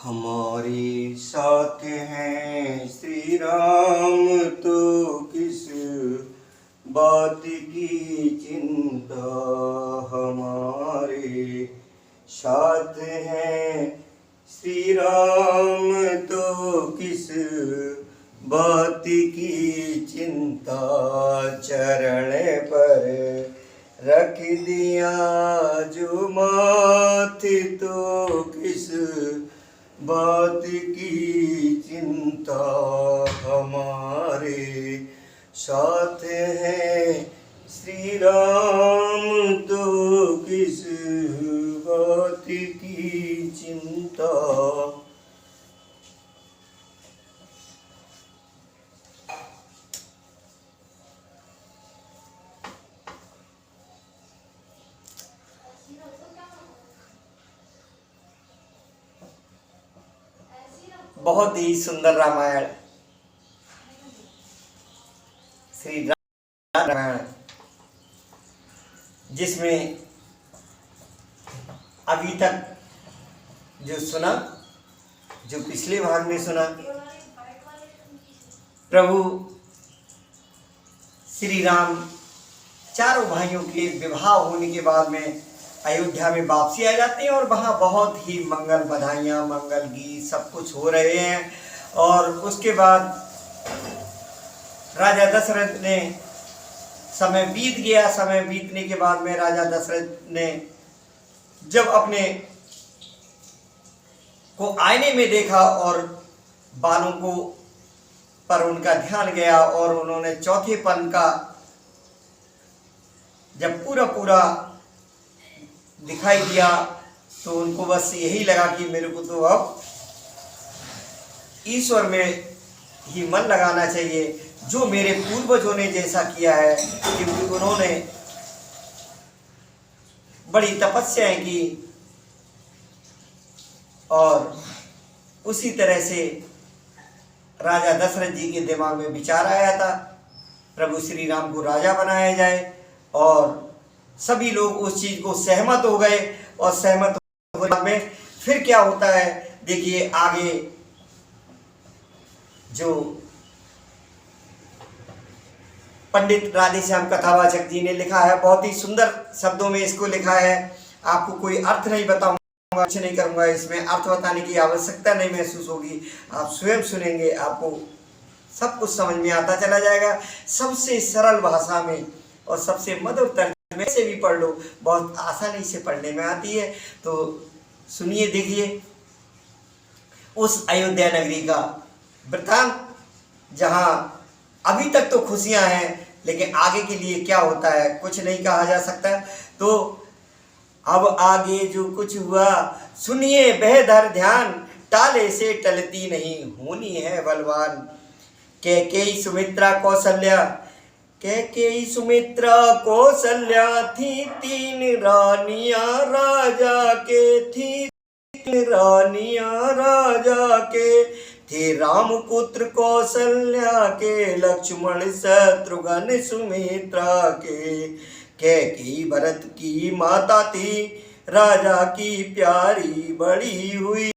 हमारे साथ हैं श्री राम, तो किस बात की चिंता। हमारे साथ हैं श्री राम, तो किस बात की चिंता। चरण पर रख दिया जो माथे, तो किस बात की चिंता। हमारे साथ हैं श्री राम, तो किस बात की चिंता। बहुत ही सुंदर रामायण, श्री रामायण, जिसमें अभी तक जो सुना, जो पिछले भाग में सुना, प्रभु श्री राम चारों भाइयों के विवाह होने के बाद में अयोध्या में वापसी आ जाते हैं और वहाँ बहुत ही मंगल बधाइयाँ, मंगल गीत सब कुछ हो रहे हैं। और उसके बाद राजा दशरथ ने, समय बीत गया। समय बीतने के बाद में राजा दशरथ ने जब अपने को आईने में देखा और बालों को पर उनका ध्यान गया और उन्होंने चौथेपन का जब पूरा दिखाई दिया, तो उनको बस यही लगा कि मेरे को तो अब ईश्वर में ही मन लगाना चाहिए, जो मेरे पूर्वजों ने जैसा किया है, क्योंकि उन्होंने बड़ी तपस्याएं की। और उसी तरह से राजा दशरथ जी के दिमाग में विचार आया था, प्रभु श्री राम को राजा बनाया जाए। और सभी लोग उस चीज को सहमत हो गए। और सहमत होने में फिर क्या होता है, देखिए आगे जो पंडित राधेश्याम कथावाचक जी ने लिखा है, बहुत ही सुंदर शब्दों में इसको लिखा है। आपको कोई अर्थ नहीं बताऊंगा, कुछ नहीं करूंगा, इसमें अर्थ बताने की आवश्यकता नहीं महसूस होगी। आप स्वयं सुनेंगे, आपको सब कुछ समझ में आता चला जाएगा, सबसे सरल भाषा में और सबसे मधुर तर्ज में से भी पढ़ लो, बहुत आसानी से पढ़ने में आती है। तो सुनिए, देखिए उस अयोध्या नगरी का वृतांत, जहां अभी तक तो खुशियां हैं, लेकिन आगे के लिए क्या होता है कुछ नहीं कहा जा सकता। तो अब आगे जो कुछ हुआ सुनिए बेहतर ध्यान, टाले से टलती नहीं, होनी है बलवान। कैकेयी सुमित्रा कौशल्या, कैकेयी सुमित्रा कौशल्या थी तीन रानियां राजा के, थी तीन रानियां राजा के। थे रामपुत्र कौशल्या के, लक्ष्मण शत्रुघ्न सुमित्रा के। कैकेयी भरत की माता थी, राजा की प्यारी बड़ी हुई।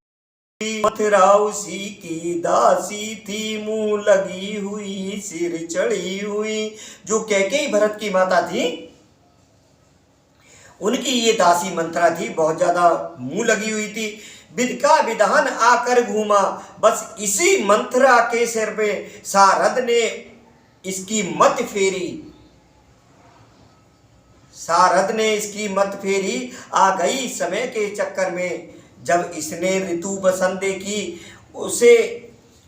मथुरा उसी की दासी थी, मुंह लगी हुई सिर चढ़ी हुई। जो कैकेयी भरत की माता थी, उनकी ये दासी मंत्रा थी, बहुत ज्यादा मुंह लगी हुई थी। विध का विधान आकर घूमा, बस इसी मंत्रा के सिर पे सारद ने इसकी मत फेरी। सारद ने इसकी मत फेरी, आ गई समय के चक्कर में। जब इसने ऋतु बसंत देखी, उसे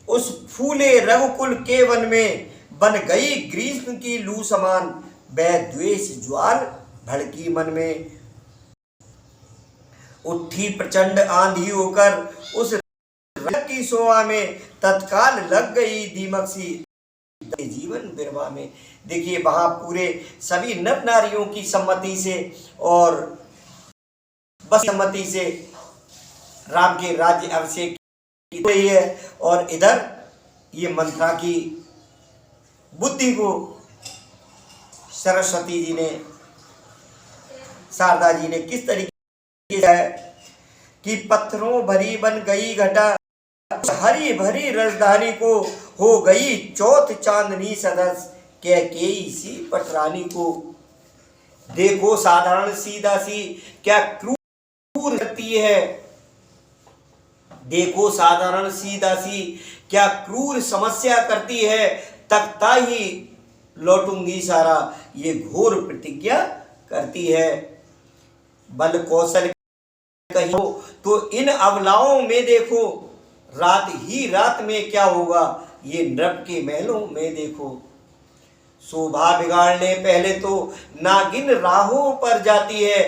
उस फूले रघुकुल के वन में बन गई ग्रीष्म की लू समान। वह द्वेष ज्वाल भड़की मन में, उठी प्रचंड आंधी होकर उस की शोभा में। तत्काल लग गई दीमक सी जीवन बिरवा में। देखिए वहां पूरे सभी नर नारियों की सम्मति से और बस सम्मति से राम के राज्य अभिषेक की गई है। और इधर ये मंत्रा की बुद्धि को सरस्वती जी ने, शारदा जी ने किस तरीके से कि पत्थरों भरी बन गई घटा, हरी भरी राजधानी को हो गई चौथ चांदनी सदस, कैकेयी सी पटरानी को। देखो साधारण सी दासी क्या क्रूर करती है, देखो साधारण सी दासी क्या क्रूर समस्या करती है, तख्ता ही लौटूंगी सारा, ये घोर प्रतिज्ञा करती है। बल कौशल कहो तो इन अबलाओं में देखो, रात ही रात में क्या होगा, ये नृप के महलों में देखो। शोभा बिगाड़ने पहले तो नागिन राहों पर जाती है,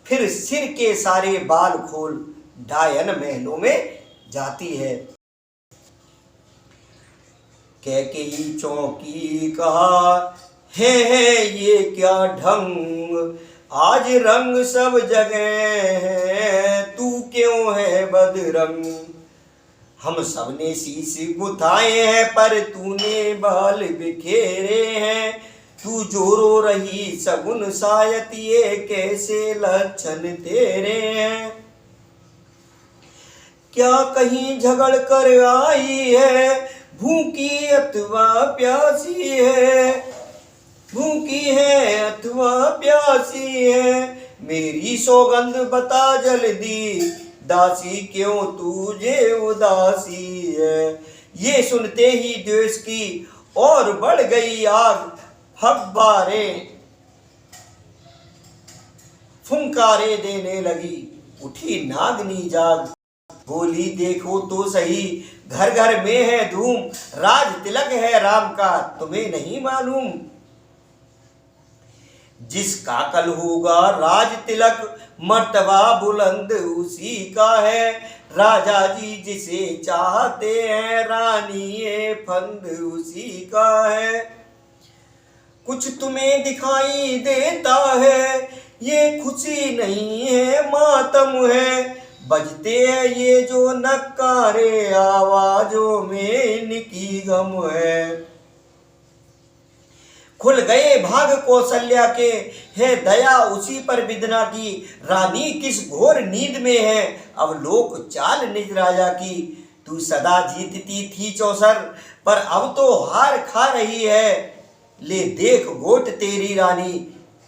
फिर सिर के सारे बाल खोल डायन महलों में जाती है। कैकेयी चौंकी कहा है ये क्या ढंग, आज रंग सब जगह है, तू क्यों है बदरंग। हम सबने शीश गुथाए हैं पर तूने बाल बिखेरे हैं, तू जो रो रही सगुन शायद ये कैसे लक्षण तेरे हैं। क्या कहीं झगड़ कर आई है, भूखी अथवा प्यासी है, भूखी है अथवा प्यासी है, मेरी सौगंध बता जल्दी, दासी क्यों तुझे उदासी है। ये सुनते ही द्वेष की और बढ़ गई आग, फव्वारे फुंकारे देने लगी, उठी नागनी जाग। बोली देखो तो सही घर घर में है धूम, राज तिलक है राम का तुम्हें नहीं मालूम। जिसका कल होगा राज तिलक, मर्तबा बुलंद उसी का है, राजा जी जिसे चाहते हैं, रानी ये फंद उसी का है। कुछ तुम्हें दिखाई देता है, ये खुशी नहीं है मातम है, बजते हैं ये जो नक्कारे आवाजों में इनकी गम है। खुल गए भाग कौशल्या के, है दया उसी पर विदना की, रानी किस घोर नींद में है, अब लोक चाल निज राजा की। तू सदा जीतती थी चौसर, पर अब तो हार खा रही है, ले देख गोट तेरी रानी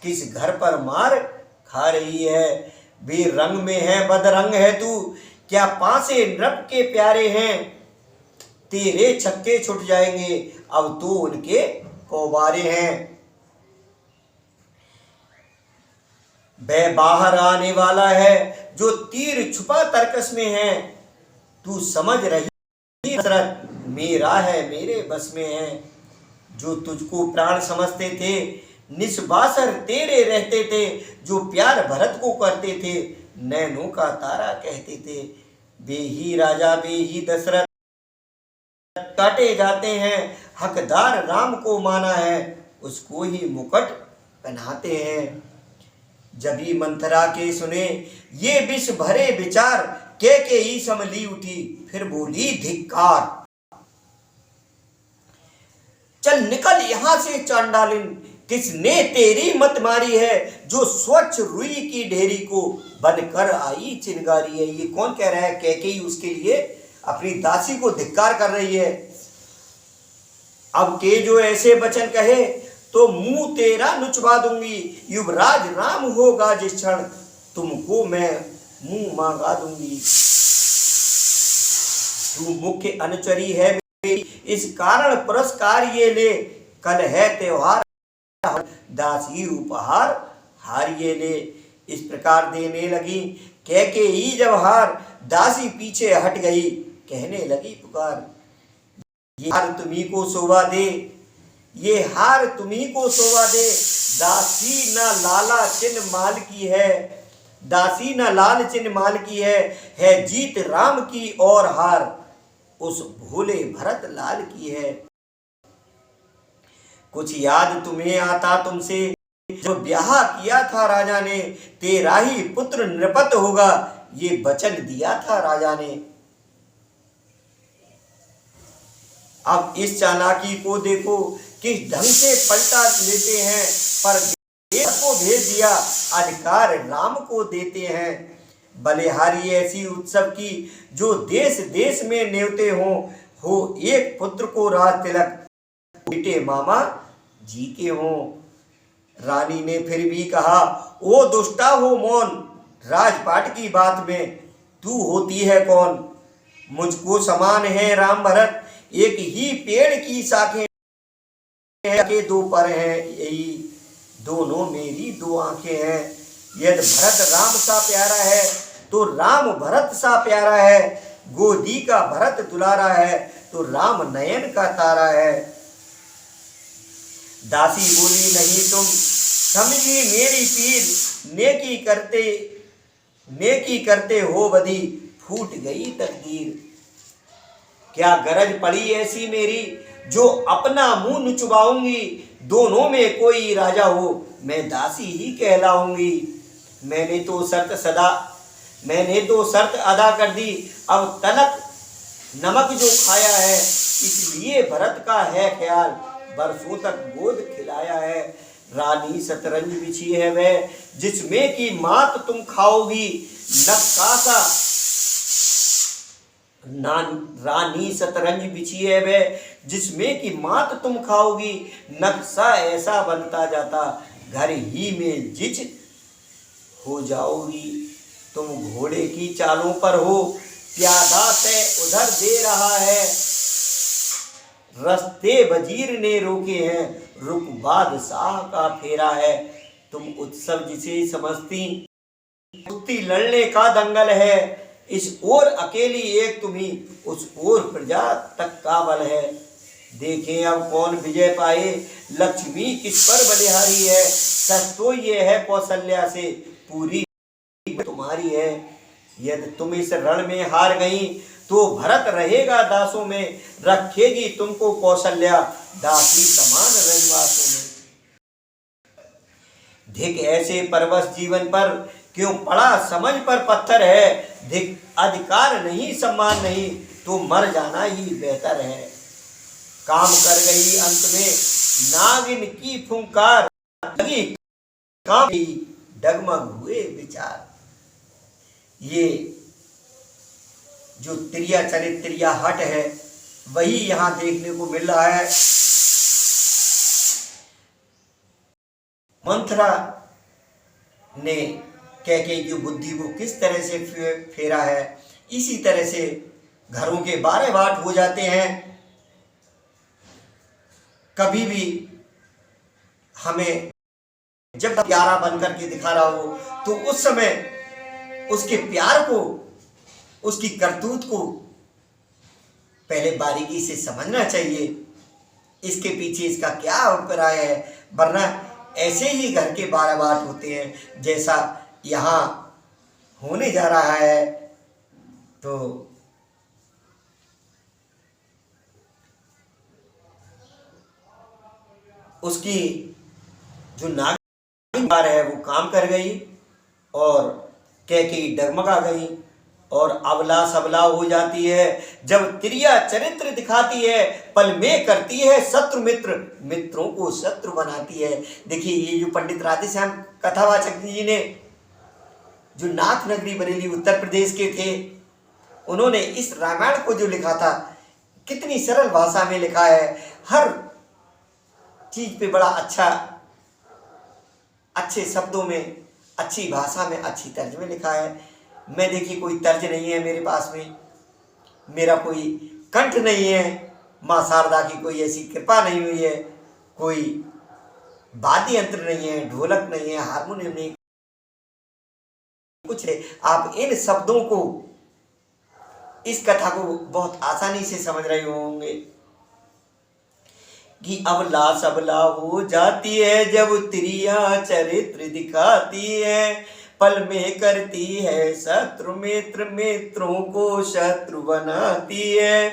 किस घर पर मार खा रही है। बेरंग में है बदरंग है तू, क्या पासे नृप के प्यारे हैं, तेरे छक्के छुट जाएंगे अब तो उनके कौबारे हैं। वह बाहर आने वाला है जो तीर छुपा तरकस में है, तू समझ रही हसरत मेरा है मेरे बस में है। जो तुझको प्राण समझते थे निस्वासर तेरे रहते थे, जो प्यार भरत को करते थे नैनों का तारा कहते थे। बेही राजा बेही दशरथ काटे जाते हैं, हकदार राम को माना है, उसको ही मुकुट पहनाते हैं। जबी मंथरा के सुने ये विष भरे विचार, कैकेयी संभली उठी फिर बोली धिक्कार। चल निकल यहां से चांडालिन, किसने तेरी मत मारी है, जो स्वच्छ रुई की ढेरी को बनकर आई चिंगारी है। ये कौन कह रहा है? कैकेयी उसके लिए अपनी दासी को धिक्कार कर रही है। अब के जो ऐसे वचन कहे तो मुंह तेरा नुचवा दूंगी, युवराज राम होगा जिस क्षण, तुमको मैं मुंह मांगा दूंगी। तू मुख्य अनुचरी है मेरी, इस कारण पुरस्कार ये ले, कल है त्योहार दासी उपहार हार ये ले। इस प्रकार देने लगी कैकेयी जब हार, दासी पीछे हट गई कहने लगी पुकार। ये हार तुम्ही को शोभा दे, ये हार तुम्ही को शोभा दे, दासी ना लाला चिन्ह माल की है, दासी ना लाल चिन्ह माल की है जीत राम की और हार उस भोले भरत लाल की है। कुछ याद तुम्हें आता तुमसे, जो ब्याह किया था राजा ने, तेरा ही पुत्र नृपत होगा ये वचन दिया था राजा ने। अब इस चालाकी को देखो किस ढंग से पलटा लेते हैं, पर देव को भेज दिया अधिकार राम को देते हैं। बलिहारी ऐसी उत्सव की जो देश देश में नेवते हो एक पुत्र को राज तिलक बेटे मामा जी के हों। रानी ने फिर भी कहा, ओ दुष्टा हो मौन, राजपाट की बात में तू होती है कौन। मुझको समान है राम भरत, एक ही पेड़ की शाखें के दो पर हैं, यही दोनों मेरी दो आंखें हैं। यदि भरत राम सा प्यारा है तो राम भरत सा प्यारा है, गोदी का भरत दुलारा है तो राम नयन का तारा है। दासी बोली, नहीं तुम समझी मेरी पीर, नेकी करते हो बदी, फूट गई तकदीर। क्या गरज पड़ी ऐसी मेरी जो अपना मुंह नुचवाऊंगी, दोनों में कोई राजा हो मैं दासी ही कहलाऊंगी। मैंने तो शर्त अदा कर दी, अब तलक नमक जो खाया है, इसलिए भरत का है ख्याल, बरसों तक गोद खिलाया है। रानी शतरंज बिछी है वह जिसमें की मात तुम खाओगी, नक्कासा रानी शतरंज बिछी है वह जिसमें की मात तुम खाओगी, नक्शा ऐसा बनता जाता घर ही में जिच हो जाओगी। तुम घोड़े की चालों पर हो, प्यादा से उधर दे रहा है, रस्ते वजीर ने रोके हैं, रुक बादशाह का फेरा है। तुम उत्सव जिसे समझती कुश्ती लड़ने का दंगल है, इस ओर अकेली एक तुम्ही, उस ओर प्रजा तक का बल है। देखें अब कौन विजय पाए, लक्ष्मी किस पर बलिहारी है, सच तो ये है कौशल्या से पूरी तुम्हारी है। यदि तुम इस रण में हार गई तो भरत रहेगा दासों में, रखेगी तुमको कौशल्या दासी समान रजवासों में। धिक ऐसे परवश जीवन पर क्यों पड़ा समझ पर पत्थर है, धिक अधिकार नहीं सम्मान नहीं तो मर जाना ही बेहतर है। काम कर गई अंत में नागिन की फुंकार, लगी काम की डगमग हुए विचार। ये जो त्रिया चरित त्रिया हट है वही यहाँ देखने को मिल रहा है। मंथरा ने कैकेयी की बुद्धि को किस तरह से फेरा है, इसी तरह से घरों के बारे बाट हो जाते हैं। कभी भी हमें जब प्यारा बनकर के दिखा रहा हो तो उस समय उसके प्यार को, उसकी करतूत को पहले बारीकी से समझना चाहिए, इसके पीछे इसका क्या अभिप्राय है, वरना ऐसे ही घर के बारह बाट होते हैं जैसा यहाँ होने जा रहा है। तो उसकी जो नागिन है वो काम कर गई और कैकेयी डगमगा गई और अबला सबला हो जाती है। जब त्रिया चरित्र दिखाती है, पल में करती है शत्रु मित्र, मित्रों को शत्रु बनाती है। देखिए ये जो पंडित राधेश्याम कथावाचक जी ने, जो नाथ नगरी बरेली उत्तर प्रदेश के थे, उन्होंने इस रामायण को जो लिखा था कितनी सरल भाषा में लिखा है, हर चीज पे बड़ा अच्छे शब्दों में, अच्छी भाषा में, अच्छी तर्ज में लिखा है। मैं देखिए कोई तर्ज नहीं है मेरे पास में, मेरा कोई कंठ नहीं है, माँ शारदा की कोई ऐसी कृपा नहीं हुई है, कोई वाद्य यंत्र नहीं है, ढोलक नहीं है, हारमोनियम नहीं, कुछ है। आप इन शब्दों को, इस कथा को बहुत आसानी से समझ रहे होंगे कि अबला सबला हो जाती है जब त्रिया चरित्र दिखाती है, पल में करती है शत्रु मित्र, मित्रों को शत्रु बनाती है।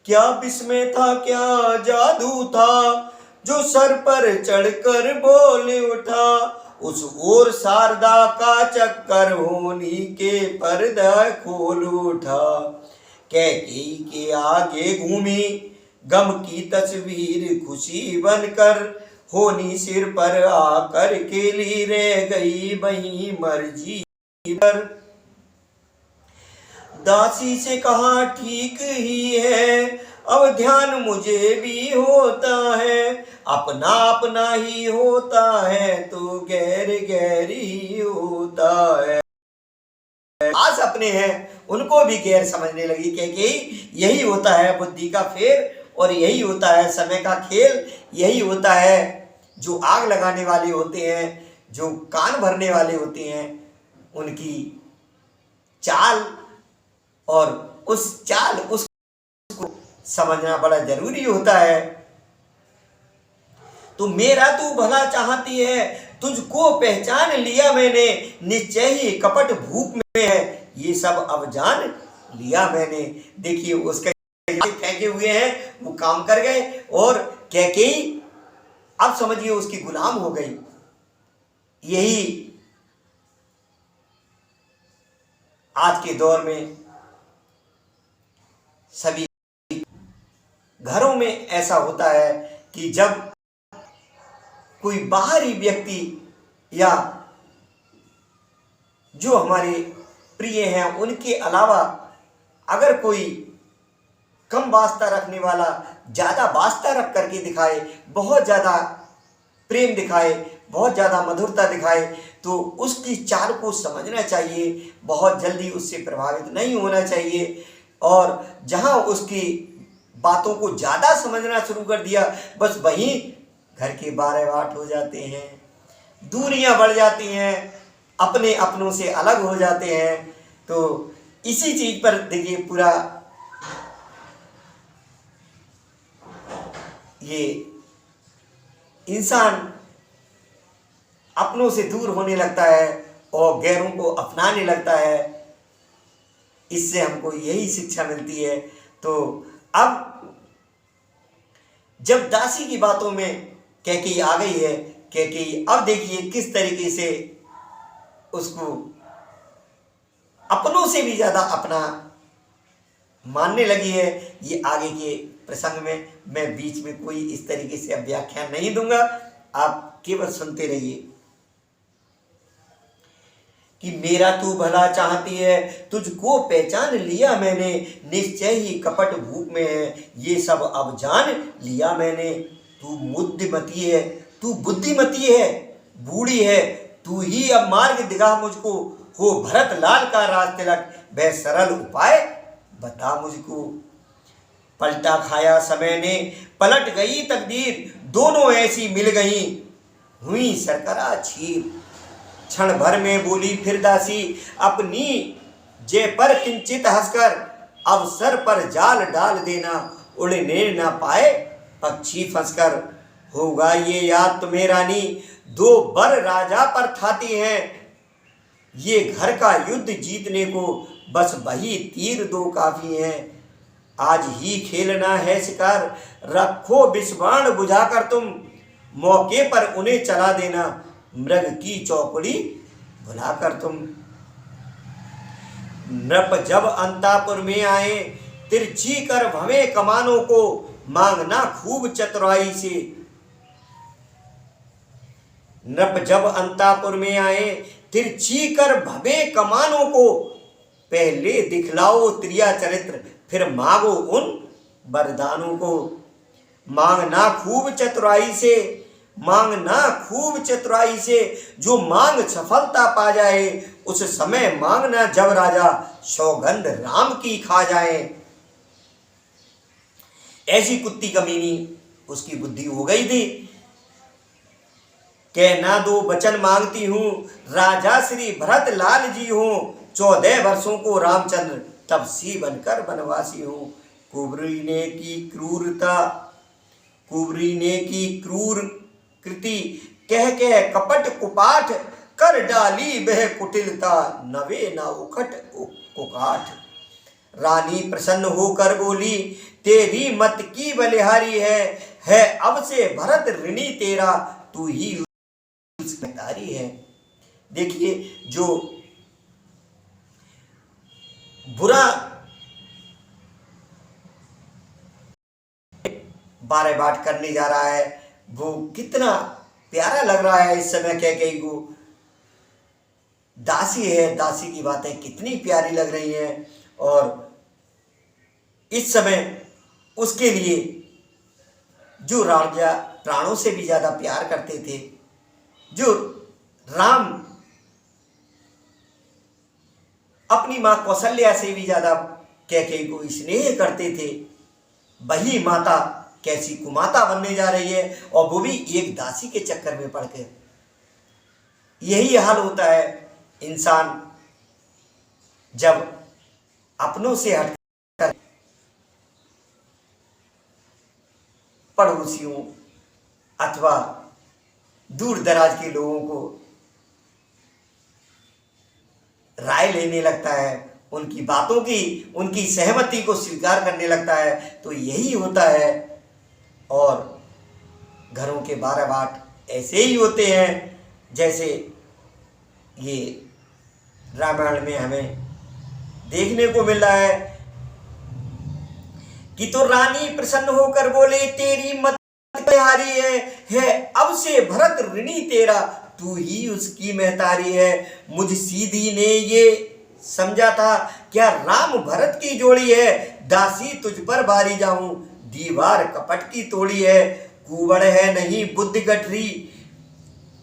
क्या विस्मय था, क्या जादू था, जो सर पर चढ़कर बोल उठा, उस ओर शारदा का चक्कर होनी के पर्दा खोल उठा। कैकेयी के आगे घूमी गम की तस्वीर खुशी बनकर, होनी सिर पर आकर केली रह गई वहीं मर्जी पर। दासी से कहा ठीक ही है, अब ध्यान मुझे भी होता है, अपना अपना ही होता है तो गैर गैर ही होता है। आज अपने हैं उनको भी गैर समझने लगी, क्योंकि यही होता है बुद्धि का फेर और यही होता है समय का खेल। यही होता है जो आग लगाने वाले होते हैं, जो कान भरने वाले होते हैं, उनकी चाल और उस चाल उसको समझना बड़ा जरूरी होता है। तो मेरा तू भला चाहती है, तुझको पहचान लिया मैंने, निश्चय ही कपट भूख में है, ये सब अब जान लिया मैंने। देखिए उसके फेंके हुए हैं, वो काम कर गए और कैकेयी अब समझिए उसकी गुलाम हो गई। यही आज के दौर में सभी घरों में ऐसा होता है कि जब कोई बाहरी व्यक्ति या जो हमारे प्रिय हैं उनके अलावा अगर कोई कम वास्ता रखने वाला ज़्यादा वास्ता रख करके दिखाए, बहुत ज़्यादा प्रेम दिखाए, बहुत ज़्यादा मधुरता दिखाए, तो उसकी चाल को समझना चाहिए, बहुत जल्दी उससे प्रभावित नहीं होना चाहिए। और जहाँ उसकी बातों को ज़्यादा समझना शुरू कर दिया, बस वहीं घर के 12 वाट हो जाते हैं, दूरियां बढ़ जाती हैं, अपने अपनों से अलग हो जाते हैं। तो इसी चीज़ पर देखिए पूरा ये इंसान अपनों से दूर होने लगता है और गैरों को अपनाने लगता है। इससे हमको यही शिक्षा मिलती है। तो अब जब दासी की बातों में कैकेयी आ गई है, कैकेयी अब देखिए किस तरीके से उसको अपनों से भी ज़्यादा अपना मानने लगी है। ये आगे के प्रसंग में मैं बीच में कोई इस तरीके से अब व्याख्यान नहीं दूंगा, आप केवल सुनते रहिए। कि मेरा तू भला चाहती है, तुझको पहचान लिया मैंने, निश्चय ही कपट भूख में है, ये सब अब जान लिया मैंने। तू बुद्धिमती है, तू बुद्धिमती है, बूढ़ी है, तू ही अब मार्ग दिखा मुझको, हो भरत लाल का राज तिलक, वह सरल उपाय बता मुझको। पलटा खाया समय ने, पलट गई तकदीर, दोनों ऐसी मिल गई, हुई सरकरा छीर। क्षण भर में बोली फिर दासी, अपनी जे पर किंचित हंसकर, अवसर पर जाल डाल देना, उड़ने न पाए पक्षी फंसकर। होगा ये याद तुम्हें रानी, दो बर राजा पर थाती हैं, ये घर का युद्ध जीतने को बस वही तीर दो काफी हैं। आज ही खेलना है शिकार, रखो विषबाण बुझाकर तुम, मौके पर उन्हें चला देना, मृग की चौकड़ी भुलाकर तुम। नृप जब अंतापुर में आए, तिरछी कर भवे कमानों को, मांगना खूब चतुराई से। नृप जब अंतापुर में आए, तिरछी कर भवे कमानों को, पहले दिखलाओ त्रिया चरित्र, फिर मांगो उन वरदानों को। मांगना खूब चतुराई से, मांगना खूब चतुराई से, जो मांग सफलता पा जाए, उस समय मांगना जब राजा, सौगंध राम की खा जाए। ऐसी कुत्ती कमीनी उसकी बुद्धि हो गई थी। कहना दो वचन मांगती हूँ, राजा श्री भरत लाल जी हूँ, 14 वर्षों को रामचंद्र तपसी बनकर वनवासी हूँ। कुबरी ने की क्रूरता, कुबरी ने की क्रूर कृति, कह कह कपट कुपाठ, कर डाली वह कुटिलता, नवे ना उखट कुकाठ। रानी प्रसन्न होकर बोली, तेरी मत की बलिहारी है अब से भरत ऋणी तेरा, तू ही उसकी है। देखिए जो बुरा 12 बाट करने जा रहा है, वो कितना प्यारा लग रहा है इस समय कैकेयी को। दासी है, दासी की बातें कितनी प्यारी लग रही हैं। और इस समय उसके लिए जो राजा प्राणों से भी ज्यादा प्यार करते थे, जो राम अपनी मां कौशल्या से भी ज्यादा कैकेयी को स्नेह करते थे, वही माता कैसी कुमाता बनने जा रही है, और वो भी एक दासी के चक्कर में पड़कर। यही हाल होता है इंसान जब अपनों से हटकर पड़ोसियों अथवा दूर दराज के लोगों को राय लेने लगता है, उनकी बातों की, उनकी सहमति को स्वीकार करने लगता है। तो यही होता है, और घरों के 12 बाट ऐसे ही होते हैं जैसे ये रामायण में हमें देखने को मिल रहा है कि तो रानी प्रसन्न होकर बोले, तेरी मत हारी है अब से भरत ऋणी तेरा, तू ही उसकी महतारी है। मुझ सीधी ने ये समझा था, क्या राम भरत की जोड़ी है, दासी तुझ पर बारी जाऊं, दीवार कपट की तोड़ी है। कुंवड़ है नहीं बुद्धि गठरी,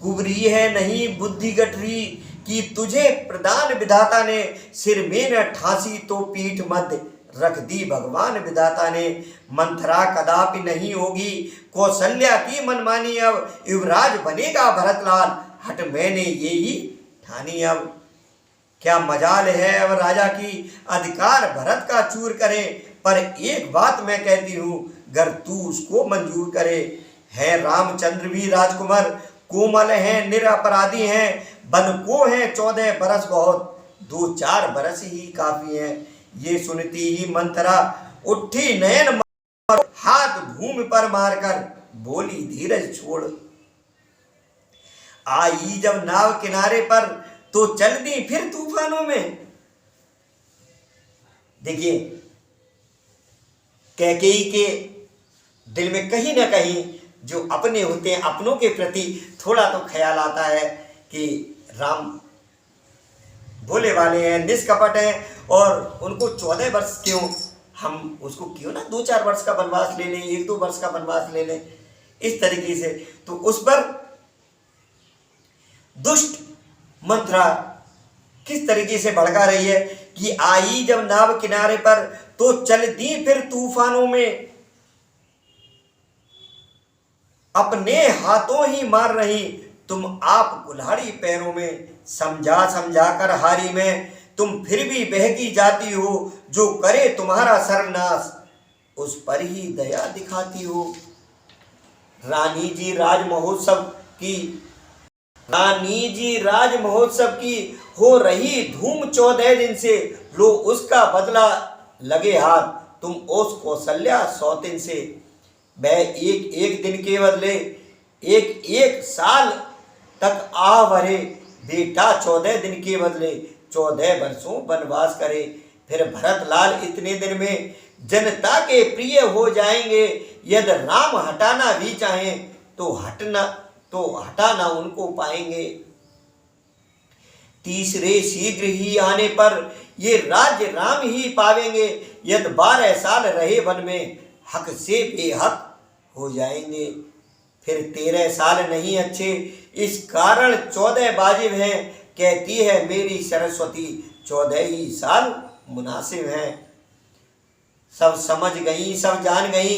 कुबरी है नहीं बुद्धि गठरी, कि तुझे प्रदान विधाता ने, सिर में न ठासी तो पीठ मध्य रख दी भगवान विधाता ने। मंथरा कदापि नहीं होगी कौशल्या की मनमानी, अब युवराज बनेगा भरतलाल, हट मैंने ये ही ठानी अब। क्या मजाल है अब राजा की, अधिकार भरत का चूर करे, पर एक बात मैं कहती हूँ, गर तू उसको मंजूर करे। है रामचंद्र भी राजकुमार, कोमल हैं निरपराधी हैं, बन को हैं 14 बरस बहुत, 2-4 बरस ही काफी हैं। ये सुनती ही मंथरा उठी नयन, हाथ भूमि पर मारकर बोली धीरज छोड़। आई जब नाव किनारे पर, तो चल दी फिर तूफानों में। देखिए कैकेयी के दिल में कहीं ना कहीं जो अपने होते हैं, अपनों के प्रति थोड़ा तो ख्याल आता है कि राम भोले वाले हैं, निष्कपट हैं, और उनको 14 वर्ष क्यों, हम उसको क्यों ना 2-4 वर्ष का वनवास ले लें, 1-2 वर्ष का वनवास ले लें, इस तरीके से। तो उस पर दुष्ट मंथरा किस तरीके से भड़का रही है कि आई जब नाव किनारे पर, तो चल दी फिर तूफानों में, अपने हाथों ही मार रही तुम आप कुल्हाड़ी पैरों में, समझा समझा कर हारी में तुम फिर भी बहकी जाती हो, जो करे तुम्हारा सर्वनाश उस पर ही दया दिखाती हो। रानी जी राज महोत्सव की हो रही धूम 14 दिन से, लो उसका बदला लगे हाथ तुम उस कौशल्या सौतिन से। वह एक दिन के बदले एक साल तक आ भरे, बेटा 14 दिन के बदले 14 वर्षों वनवास करे। फिर भरतलाल इतने दिन में जनता के प्रिय हो जाएंगे, यदि राम हटाना भी चाहें तो हटाना उनको पाएंगे। तीसरे शीघ्र ही आने पर ये राज्य राम ही पावेंगे, यदि 12 साल रहे वन में हक से बेहक हो जाएंगे। फिर 13 साल नहीं अच्छे, इस कारण 14 वाजिब हैं, कहती है मेरी सरस्वती 14 ही साल मुनासिब हैं। सब समझ गई सब जान गई,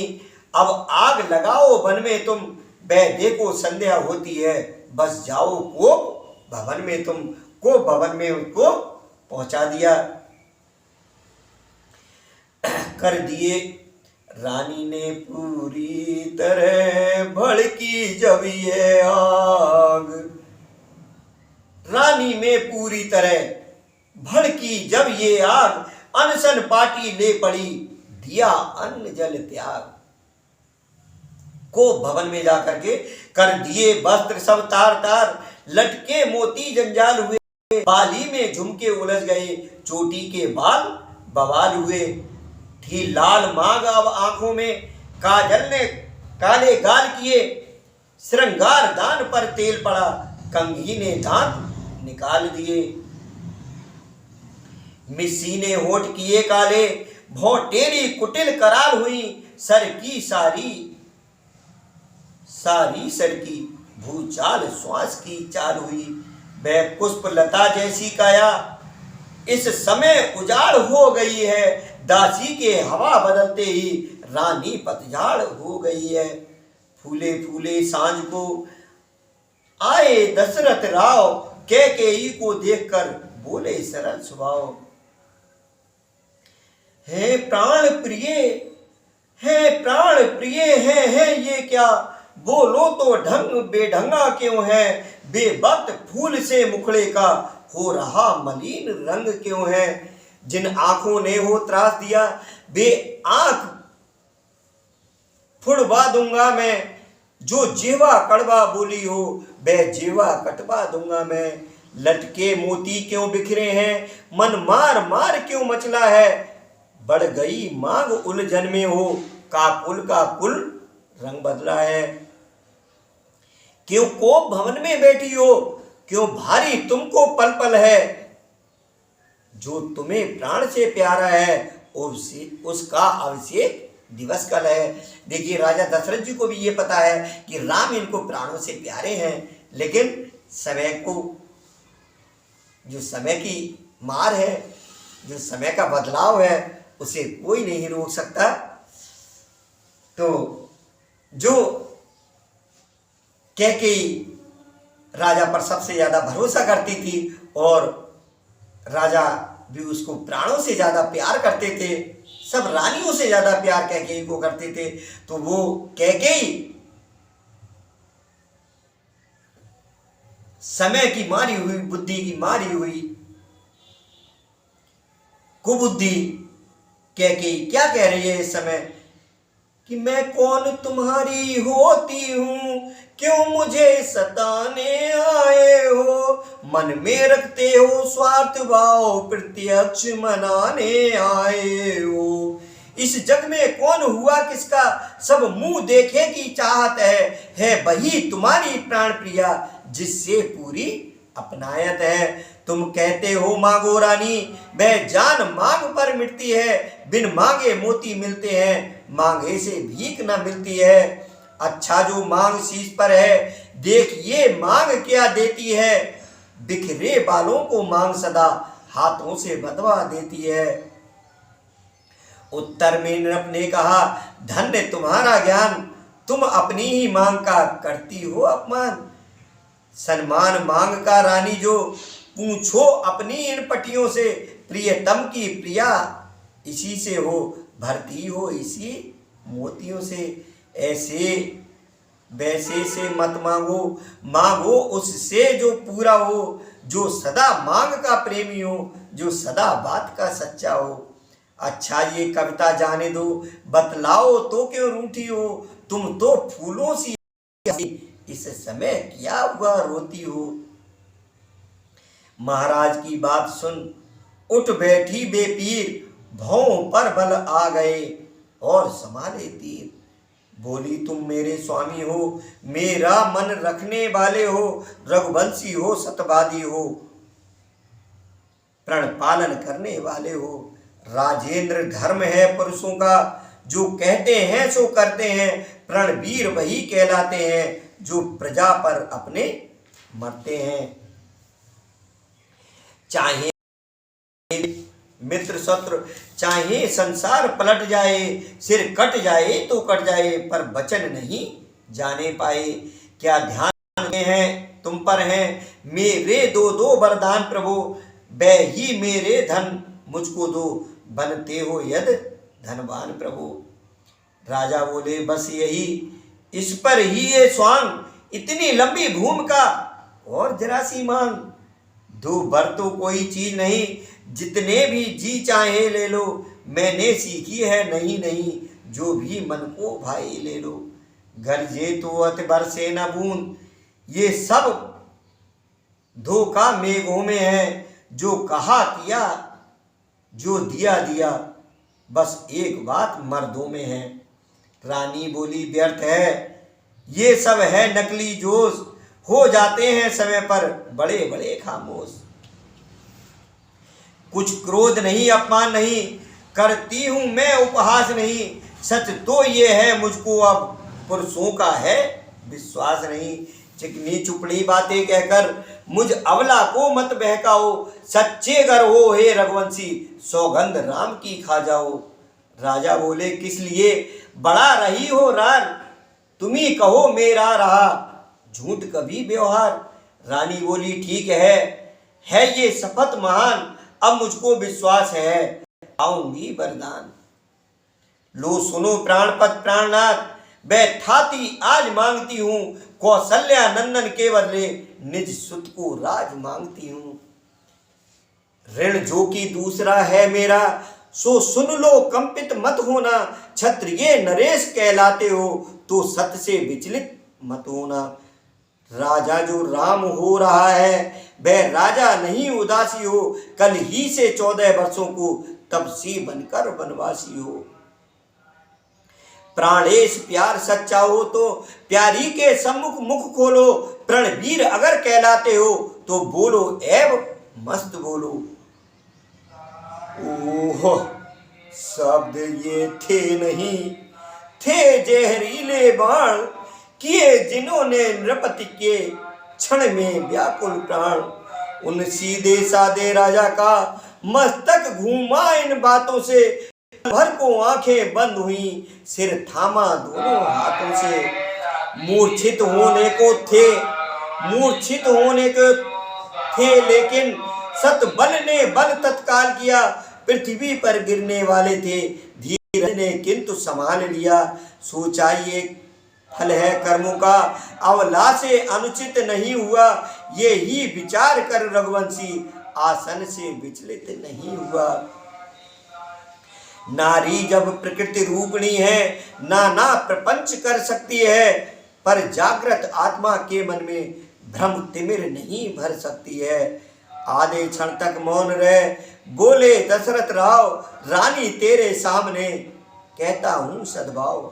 अब आग लगाओ वन में तुम, वह देखो संध्या होती है, बस जाओ कोप भवन में तुम। को भवन में उनको पहुंचा दिया। कर दिए रानी ने पूरी तरह भड़की जब ये आग, रानी में पूरी तरह भड़की जब ये आग, अनशन पाटी ले पड़ी दिया अन्न जल त्याग। को भवन में जाकर के कर दिए वस्त्र सब तार तार, लटके मोती जंजाल हुए, बाली में झुमके उलझ गए, चोटी के बाल बवाल हुए। थी लाल मांग अब आंखों में, काजल ने काले गाल किए, श्रृंगार दान पर तेल पड़ा, कंघी ने दांत निकाल दिए। मिस्सी होठ किए काले, भौं टेढ़ी कुटिल करार हुई, सर की सारी सारी सर की भूचाल श्वास की चाल हुई। वह पुष्प लता जैसी काया इस समय उजाड़ हो गई है, दासी के हवा बदलते ही रानी पतझाड़ हो गई है। फूले फूले सांझ को आए दशरथ राव, कैकेयी को देखकर बोले सरल स्वभाव। है प्राण प्रिय, है प्राण प्रिय, है ये क्या, बोलो तो ढंग बेढंगा क्यों है, बेवक्त फूल से मुखड़े का हो रहा मलिन रंग क्यों है। जिन आंखों ने हो त्रास दिया, बे आंख फुड़वा दूंगा मैं, जो जेवा कड़वा बोली हो, बे जेवा कटवा दूंगा मैं। लटके मोती क्यों बिखरे हैं, मन मार मार क्यों मचला है, बढ़ गई मांग उलझन में हो, काकुल का कुल रंग बदला है। क्यों कोप भवन में बैठी हो, क्यों भारी तुमको पल पल है, जो तुम्हें प्राण से प्यारा है और उसका अभिषेक दिवस कल है। देखिए राजा दशरथ जी को भी ये पता है कि राम इनको प्राणों से प्यारे हैं, लेकिन समय को, जो समय की मार है, जो समय का बदलाव है, उसे कोई नहीं रोक सकता। तो जो कैकेयी राजा पर सबसे ज्यादा भरोसा करती थी और राजा भी उसको प्राणों से ज्यादा प्यार करते थे, सब रानियों से ज्यादा प्यार कैकेयी को करते थे, तो वो कैकेयी समय की मारी हुई, बुद्धि की मारी हुई कुबुद्धि कैकेयी क्या कह रही है इस समय कि मैं कौन तुम्हारी होती हूं, क्यों मुझे सताने आए हो, मन में रखते हो स्वार्थ भाव, प्रत्यक्ष मनाने आए हो। इस जग में कौन हुआ किसका, सब मुंह देखे की चाहत है वही तुम्हारी प्राण प्रिया, जिससे पूरी अपनायत है। तुम कहते हो मांगो रानी, वह जान मांग पर मिटती है, बिन मांगे मोती मिलते हैं, मांगे से भीख न मिलती है। अच्छा जो मांग शीश पर है, देख ये मांग क्या देती है, बिखरे बालों को मांग सदा हाथों से बदवा देती है। उत्तर में नृप ने कहा, धन्य तुम्हारा ज्ञान, तुम अपनी ही मांग का करती हो अपमान। सन्मान मांग का रानी जो, पूछो अपनी इन पटियों से, प्रियतम की प्रिया इसी से हो, भरती हो इसी मोतियों से। ऐसे वैसे से मत मांगो, मांगो उससे जो पूरा हो, जो सदा मांग का प्रेमी हो, जो सदा बात का सच्चा हो। अच्छा ये कविता जाने दो, बतलाओ तो क्यों रूठी हो, तुम तो फूलों सी इस समय क्या हुआ रोती हो। महाराज की बात सुन उठ बैठी बेपीर, भौं पर बल आ गए और संभाले तीर। बोली तुम मेरे स्वामी हो, मेरा मन रखने वाले हो, रघुवंशी हो सतवादी हो, प्रण पालन करने वाले हो। राजेंद्र धर्म है पुरुषों का, जो कहते हैं सो करते हैं, प्रणवीर वही कहलाते हैं, जो प्रजा पर अपने मरते हैं। चाहे मित्र शत्रु, चाहे संसार पलट जाए, सिर कट जाए तो कट जाए, पर वचन नहीं जाने पाए। क्या ध्यान में है तुम पर हैं मेरे दो दो वरदान प्रभु, बै ही मेरे धन मुझको दो, बनते हो यद धनवान प्रभु। राजा बोले बस यही, इस पर ही ये स्वांग, इतनी लंबी भूमिका और जरा सी मांग। दो बर तो कोई चीज नहीं, जितने भी जी चाहे ले लो, मैंने सीखी है नहीं नहीं, जो भी मन को भाई ले लो। गरजे तो अति बरसे न बूंद, ये सब धोखा मेघों में है, जो कहा किया जो दिया दिया, बस एक बात मर्दों में है। रानी बोली व्यर्थ है ये सब है नकली जोश, हो जाते हैं समय पर बड़े बड़े खामोश। कुछ क्रोध नहीं, अपमान नहीं, करती हूँ मैं उपहास नहीं। सच तो ये है मुझको अब पुरुषों का है विश्वास नहीं। चिकनी चुपड़ी बातें कहकर मुझ अवला को मत बहकाओ। सच्चे गर हो हे रघुवंशी, सौगंध राम की खा जाओ। राजा बोले किस लिए बड़ा रही हो रार, तुम्ही कहो मेरा रहा झूठ कभी व्यवहार। रानी बोली ठीक है ये शपथ महान, अब मुझको विश्वास है आऊंगी वरदान। लो सुनो प्राणपत प्राणनाथ, मैं थाती आज मांगती हूँ। कौशल्या नंदन के बदले निज सुत को राज मांगती हूँ। ऋण जो कि दूसरा है मेरा, सो सुन लो कंपित मत होना। क्षत्रिय नरेश कहलाते हो तो सत्य से विचलित मत होना। राजा जो राम हो रहा है वह राजा नहीं उदासी हो। कल ही से 14 वर्षों को तपसी बनकर वनवासी हो। प्राणेश प्यार सच्चा हो तो प्यारी के सम्मुख मुख खोलो। प्रणवीर अगर कहलाते हो तो बोलो एव मस्त बोलो। ओह शब्द ये थे नहीं, थे जहरीले बाण, किए जिन्होंने नृपति के क्षण में व्याकुल प्राण। उन सीधे साधे राजा का मस्तक घूमा इन बातों से। भर को आंखें बंद हुई, सिर थामा दोनों हाथों से। मूर्छित होने को थे लेकिन सत बल ने बल तत्काल किया। पृथ्वी पर गिरने वाले थे धीरज ने किंतु संभाल लिया। सोचा ये फल है कर्मों का, अवला से अनुचित नहीं हुआ। ये ही विचार कर रघुवंशी आसन से विचलित नहीं हुआ। नारी जब प्रकृति रूपणी है नाना प्रपंच कर सकती है, पर जागृत आत्मा के मन में भ्रम तिमिर नहीं भर सकती है। आधे क्षण तक मौन रहे, बोले दशरथ राव, रानी तेरे सामने कहता हूँ सद्भाव।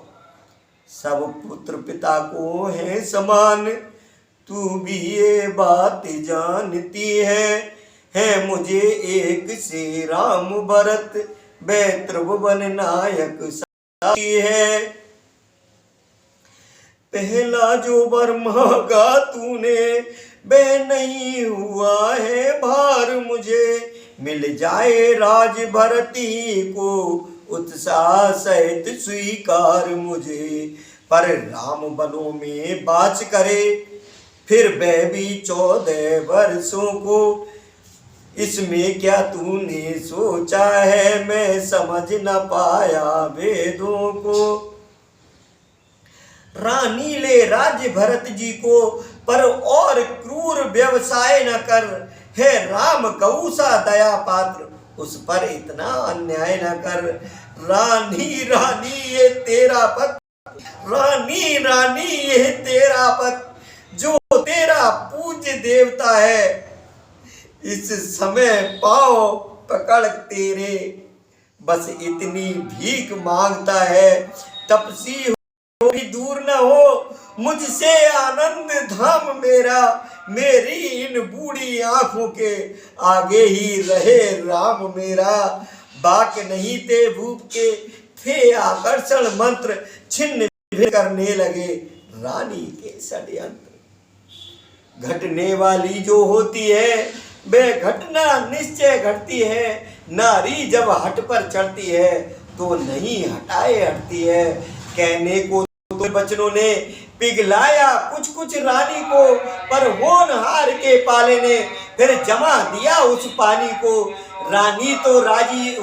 सब पुत्र पिता को है समान, तू भी ये बात जानती है मुझे एक से राम भरत, वे त्रिभुवन नायक साथी है। पहला जो वर मांगा तूने वे नहीं हुआ है भार मुझे। मिल जाए राज भरती को उत्साह सहित स्वीकार मुझे। पर राम बनों में बाच करे फिर वह भी 14 वर्षों को। इसमें क्या तूने सोचा है मैं समझ न पाया वेदों को। रानी ले राज्य भरत जी को पर और क्रूर व्यवसाय न कर। है राम गौ सा दया पात्र उस पर इतना अन्याय न कर। रानी रानी ये तेरा पत, रानी रानी ये तेरा पत, जो तेरा पूज्य देवता है। इस समय पाओ पकड़ तेरे बस इतनी भीख मांगता है। तपसी हो भी दूर न हो मुझसे आनंद धाम मेरा। मेरी इन बूढ़ी आंखों के आगे ही रहे राम मेरा। बाक नहीं थे भूप के थे आकर्षण मंत्र, छिन्न करने लगे रानी के षड्यंत्र। घटने वाली जो होती है वे घटना निश्चय घटती है। नारी जब हट पर चढ़ती है तो नहीं हटाए हटती है। कहने को तो बचनों ने पिघलाया कुछ कुछ रानी को, पर होनहार के पाले ने फिर जमा दिया उस पानी को। रानी तो राजी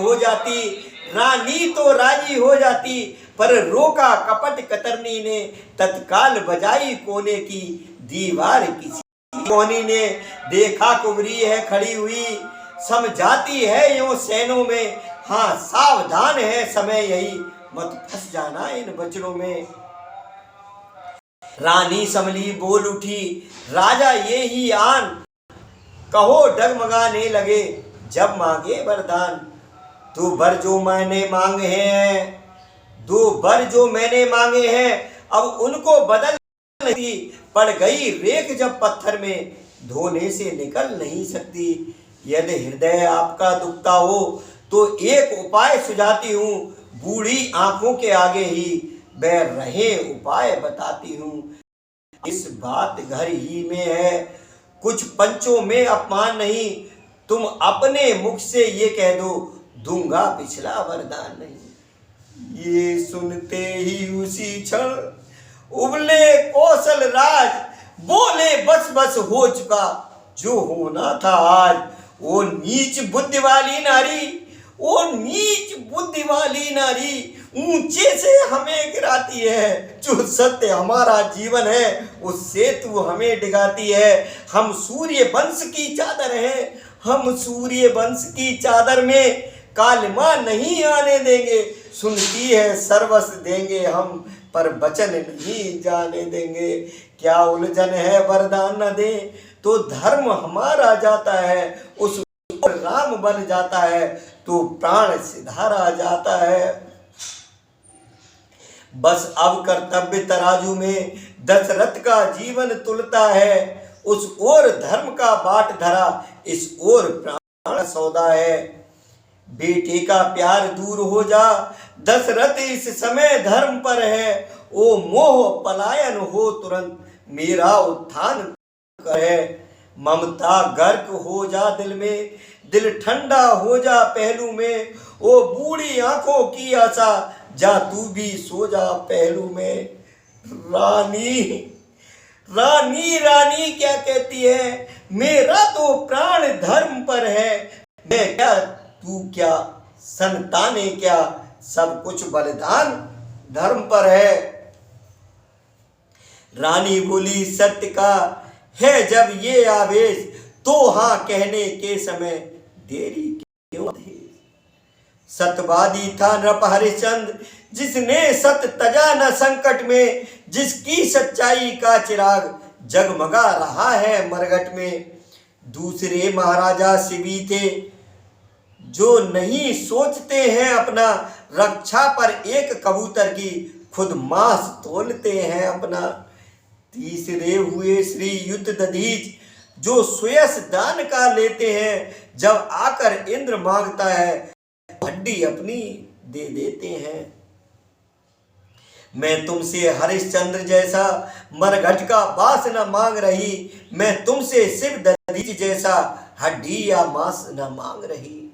हो जाती पर रोका कपट कतरनी ने। तत्काल बजाई कोने की दीवार किसी कोनी ने। देखा कुबरी है खड़ी हुई समझाती है यूं सैनों में। हाँ सावधान है समय यही मत फंस जाना इन वचनों में। रानी समली बोल उठी राजा ये ही आन, कहो डगमगाने लगे जब मांगे वरदान। दो वर जो मैंने मांगे हैं अब उनको बदल नहीं। पड़ गई रेख जब पत्थर में धोने से निकल नहीं सकती। यदि हृदय आपका दुखता हो तो एक उपाय सुझाती हूँ, बूढ़ी आंखों के आगे ही वह रहे उपाय बताती हूँ। इस बात घर ही में है, कुछ पंचों में अपमान नहीं, तुम अपने मुख से ये कह दो, दूंगा पिछला वरदान नहीं। ये सुनते ही उसी क्षण उबले कौशल राज बोले, बस बस हो चुका जो होना था आज। वो नीच बुद्धि वाली नारी, वो नीच बुद्धि वाली नारी ऊंचे से हमें गिराती है, जो सत्य हमारा जीवन है उससे तू हमें डिगाती है। हम सूर्य वंश की चादर है, हम सूर्य वंश की चादर में कालिमा नहीं आने देंगे। सुनती है सर्वस्व देंगे हम, पर वचन नहीं जाने देंगे। क्या उलझन है वरदान न दे तो धर्म हमारा जाता है, उस राम बन जाता है तो प्राण सिधारा जाता है। बस अब कर्तव्य तराजू में दशरथ का जीवन तुलता है, उस ओर धर्म का बाट धरा, इस ओर प्राण सौदा है। बेटे का प्यार दूर हो जा, दशरथ इस समय धर्म पर है। ओ मोह पलायन हो तुरंत, मेरा उत्थान है। ममता गर्क हो जा दिल में, दिल ठंडा हो जा पहलू में। ओ बूढ़ी आंखों की आशा, जा तू भी सो जा पहलू में। रानी रानी रानी क्या कहती है, मेरा तो प्राण धर्म पर है। मैं क्या तू क्या संताने क्या, सब कुछ बलिदान धर्म पर है। रानी बोली सत्य का है जब ये आवेश, तो हाँ कहने के समय देरी क्यों थे। सत्यवादी था नृप हरिश्चंद्र, जिसने सत्य तजा न संकट में, जिसकी सच्चाई का चिराग जगमगा रहा है मरघट में। दूसरे महाराजा शिवी थे, जो नहीं सोचते हैं अपना, रक्षा पर एक कबूतर की खुद मांस तोलते हैं अपना। तीसरे हुए श्री युद्ध दधीच, जो सुयस दान का लेते हैं, जब आकर इंद्र मांगता है हड्डी अपनी दे देते हैं। मैं तुमसे हरिश्चंद्र जैसा मरघट का बास न मांग रही, मैं तुमसे शिव दधीच जैसा हड्डी या मांस न मांग रही।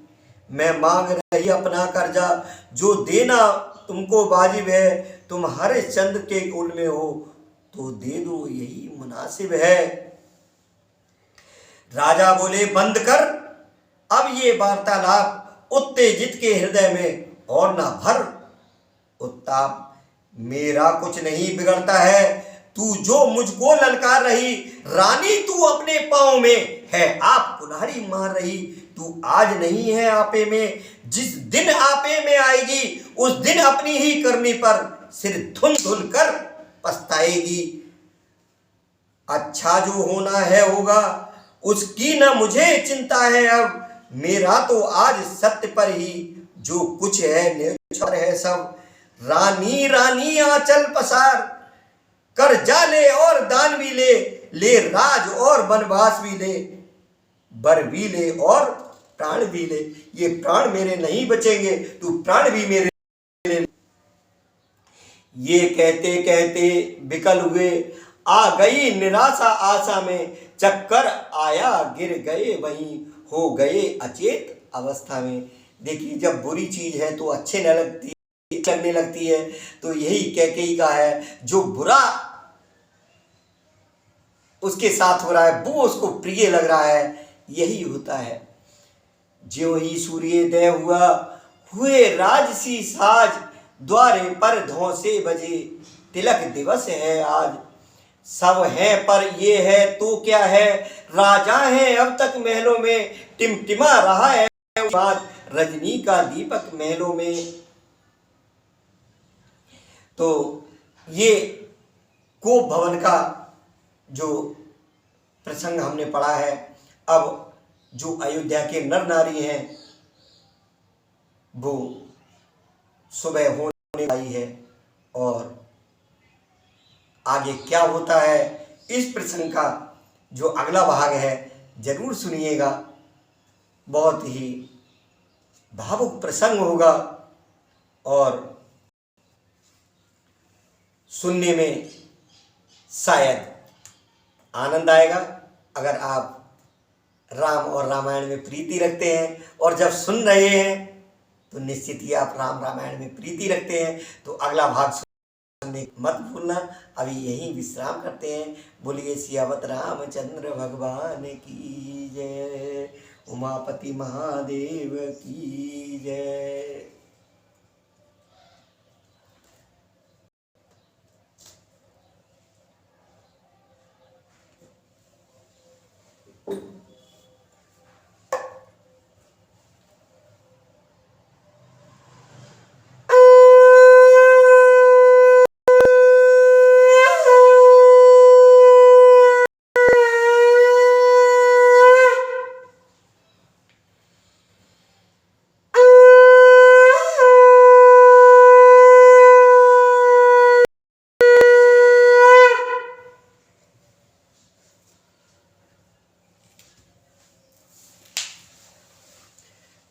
मैं मांग रही अपना कर्जा, जो देना तुमको वाजिब है। तुम हरिश्चंद्र के कुल में हो तो दे दो, यही मुनासिब है। राजा बोले बंद कर अब ये वार्तालाप, उत्तेजित के हृदय में और ना भर उत्ताप। मेरा कुछ नहीं बिगड़ता है, तू जो मुझको ललकार रही। रानी तू अपने पांव में है, आप कुल्हाड़ी मार रही। तू आज नहीं है आपे में, जिस दिन आपे में आएगी, उस दिन अपनी ही करनी पर सिर धुन धुन कर पछताएगी। अच्छा जो होना है होगा, उसकी न मुझे चिंता है अब। मेरा तो आज सत्य पर ही जो कुछ है निर्भर है सब। रानी रानी आंचल पसार कर जा ले और दान भी ले, ले राज और वनवास भी ले, बर भी ले और प्राण भी ले। ये प्राण मेरे नहीं बचेंगे, तू प्राण भी मेरे ले। ये कहते कहते विकल हुए, आ गई निराशा आशा में। चक्कर आया गिर गए वहीं, हो गए अचेत अवस्था में। देखिए जब बुरी चीज है तो अच्छे न लगने लगती है, तो यही कैकेयी का है। जो बुरा उसके साथ हो रहा है वो उसको प्रिय लग रहा है, यही होता है। ज्यों ही सूर्योदय हुआ, हुए राजसी साज, द्वारे पर धौंसे बजे, तिलक दिवस है आज। सब है पर ये है तो क्या है, राजा है अब तक महलों में, टिमटिमा रहा है बाद रजनी का दीपक महलों में। तो ये कोप भवन का जो प्रसंग हमने पढ़ा है। अब जो अयोध्या के नर नारी हैं वो सुबह होने वाली है, और आगे क्या होता है इस प्रसंग का जो अगला भाग है जरूर सुनिएगा। बहुत ही भावुक प्रसंग होगा और सुनने में शायद आनंद आएगा। अगर आप राम और रामायण में प्रीति रखते हैं और जब सुन रहे हैं तो निश्चित ही आप राम रामायण में प्रीति रखते हैं, तो अगला भाग सुनने मत भूलना। अभी यहीं विश्राम करते हैं। बोलिए सियावत रामचंद्र भगवान की जय, उमापति महादेव की जय।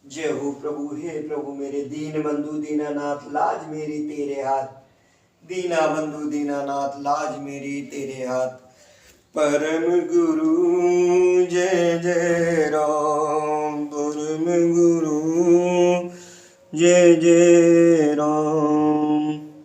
जय हो प्रभु, हे प्रभु मेरे दीन बंधु दीनानाथ, लाज मेरी तेरे हाथ। दीना बंधु दीनानाथ, लाज मेरी तेरे हाथ। परम गुरु जय जय